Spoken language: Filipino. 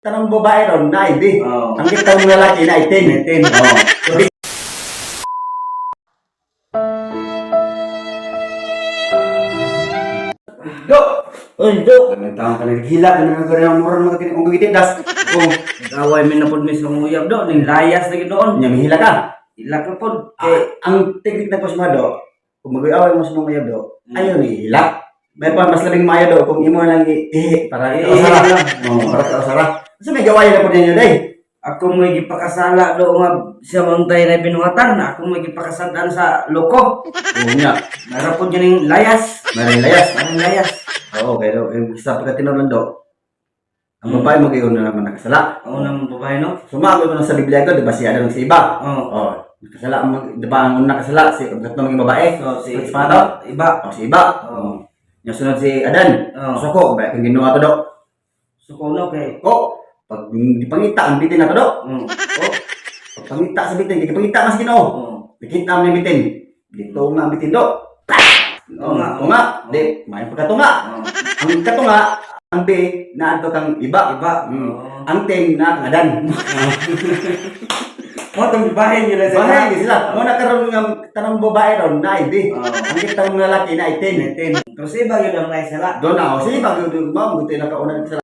tanang babae ron na ID. Oh. Ang kita mong lalaki na 18. Oh. Do! Uy, do. Ang taong ka naghila ka na nagkaroon ng mura mga kung gitindas. Oh, nag-away mi na pod mi sa uyab do, ning layas lagi doon. Nya mahila ka. Ila ka pod. Ang teknik ng kusmado, kung mag-away mo sa mga mayab do, ayaw ni hila. May pa mas labing maya do kung imo lang para kausara lang. Para kausara. Kasi may gawain na po ninyo day. Ako mo gipakasala do nga siya mangtay na binuhatan, ako mo gipakasantan sa loko. Oo nga. Mara pod ning layas. Maring layas. Maring layas. Oo, kaya do. Isa pa ka tinulan do. Ang babae mo kayo na naman nakasala. Ako nang babae no. Sumagot ko na sa Biblia ko, di ba siya ng sa iba? Oh. Oh, nakasala mo, di ba ang una nakasala si katong mga babae? So si Si Pato? iba. Oh, si iba. Oh. Yung sunod si Adan. Oh. So ko, ba kung ginawa to do? So kuno kay. Ko, pag dipangita ang bitin na to do. Mm. Oh, pag pangita sa bitin, di pangita mas Ginoo. Oh. Nakita mo yung bitin. Dito nga ang bitin do. Tunga. Tunga. Di, may pagkatunga. Oh. Ang katunga, ang B, na ato kang iba. Iba. Mm. Ang ting na kang Adan. Mo tong bahay nila sa. Bahay sila. Mo nakaroon ng tanang babae ron na ID. Oh. Ang kita mong lalaki na 18. Kasi ba yun ang naisala? Doon ako. Sige, bago doon mo, buti nakauna sa